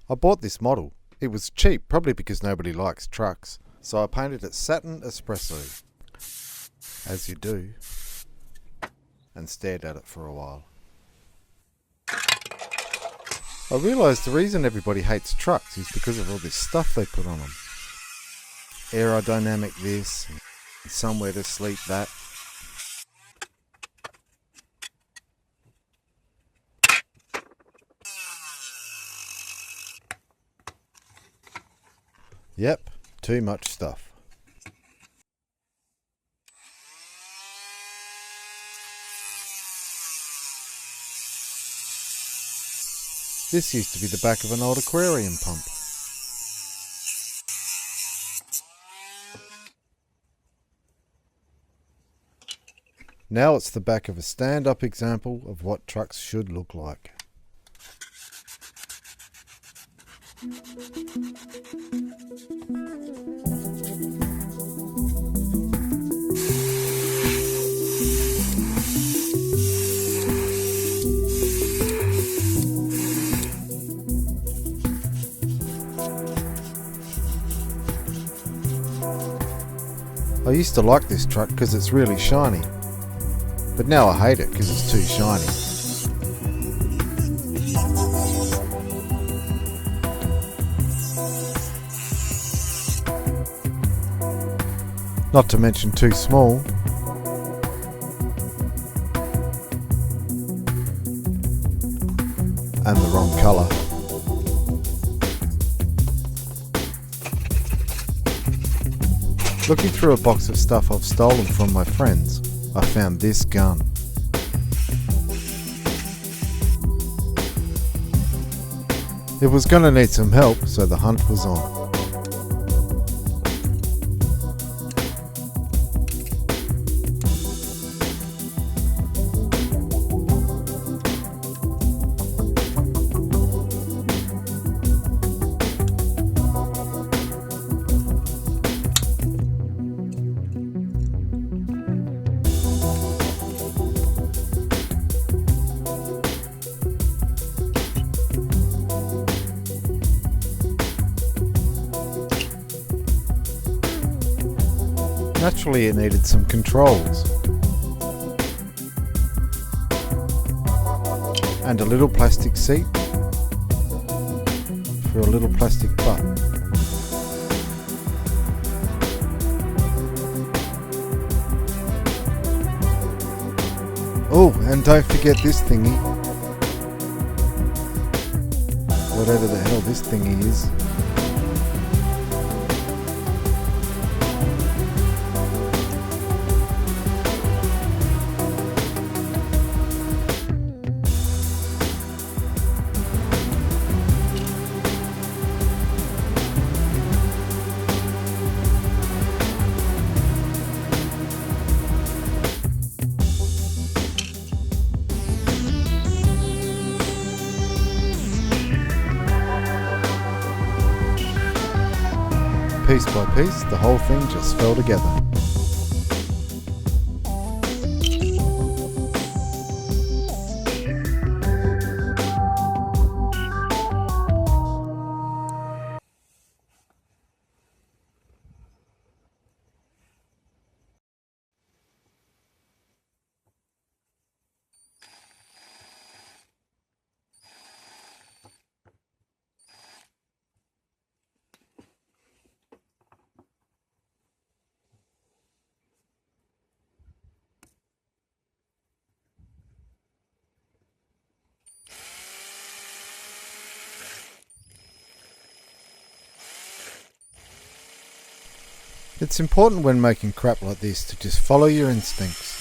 I bought this model. It was cheap, probably because nobody likes trucks. So I painted it satin espresso, as you do, and stared at it for a while. I realised the reason everybody hates trucks is because of all this stuff they put on them. Aerodynamic this, and somewhere to sleep that. Yep, too much stuff. This used to be the back of an old aquarium pump. Now it's the back of a stand-up example of what trucks should look like. I used to like this truck because it's really shiny, but now I hate it because it's too shiny. Not to mention too small. And the wrong colour. Looking through a box of stuff I've stolen from my friends, I found this gun. It was gonna need some help, so the hunt was on. Naturally, it needed some controls. And a little plastic seat for a little plastic butt. Oh, and don't forget this thingy. Whatever the hell this thingy is. Piece by piece, the whole thing just fell together. It's important when making crap like this to just follow your instincts.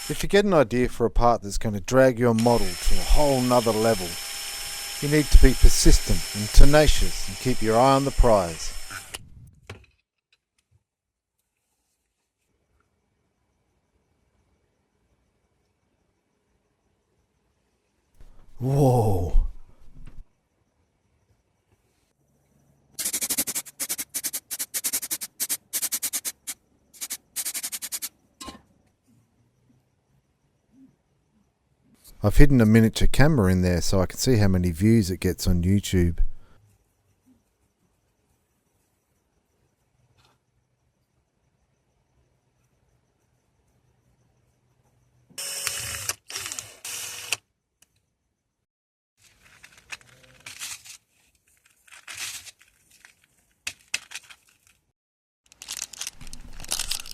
If you get an idea for a part that's going to drag your model to a whole nother level, you need to be persistent and tenacious and keep your eye on the prize. Whoa. I've hidden a miniature camera in there so I can see how many views it gets on YouTube.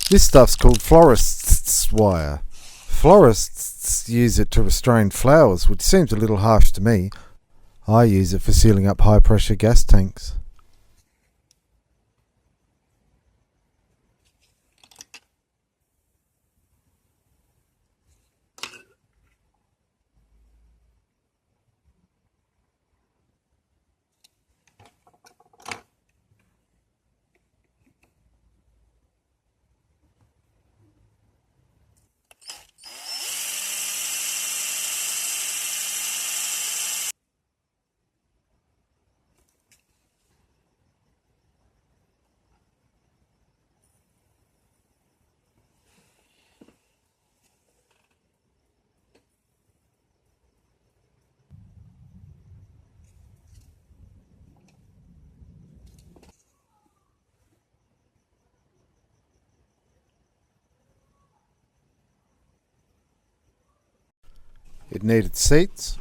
This stuff's called florist's wire. Florists use it to restrain flowers, which seems a little harsh to me. I use it for sealing up high pressure gas tanks. It needed seats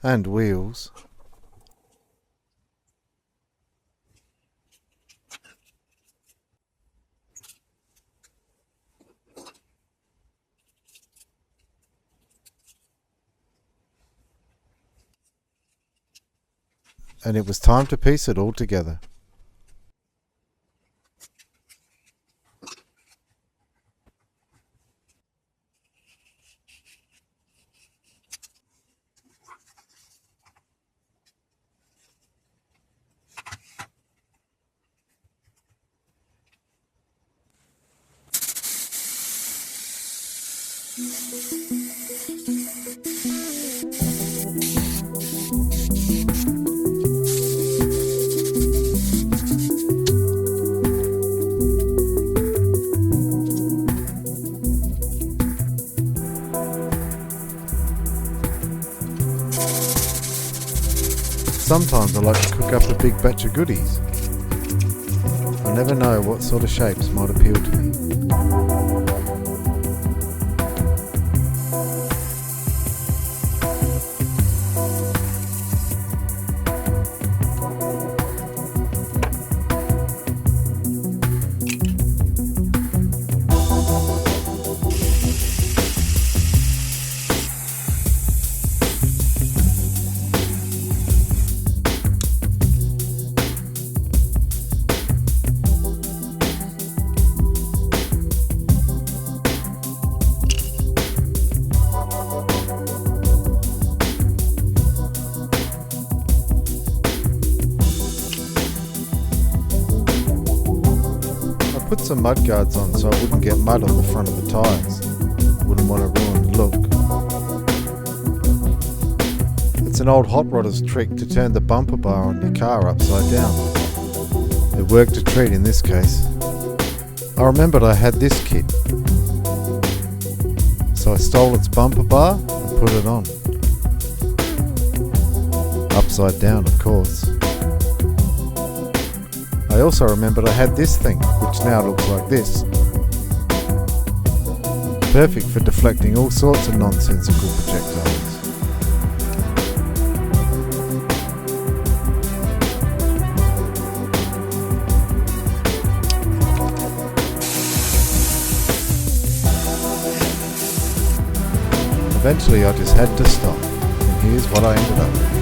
and wheels. And it was time to piece it all together. Sometimes I like to cook up a big batch of goodies. I never know what sort of shapes might appeal to me. Put some mud guards on so I wouldn't get mud on the front of the tyres. Wouldn't want to ruin the look. It's an old hot rodder's trick to turn the bumper bar on your car upside down. It worked a treat in this case. I remembered I had this kit, so I stole its bumper bar and put it on. Upside down, of course. I also remembered I had this thing, which now looks like this. Perfect for deflecting all sorts of nonsensical projectiles. Eventually I just had to stop, and here's what I ended up with.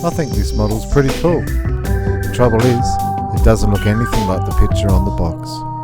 I think this model's pretty cool. The trouble is, it doesn't look anything like the picture on the box.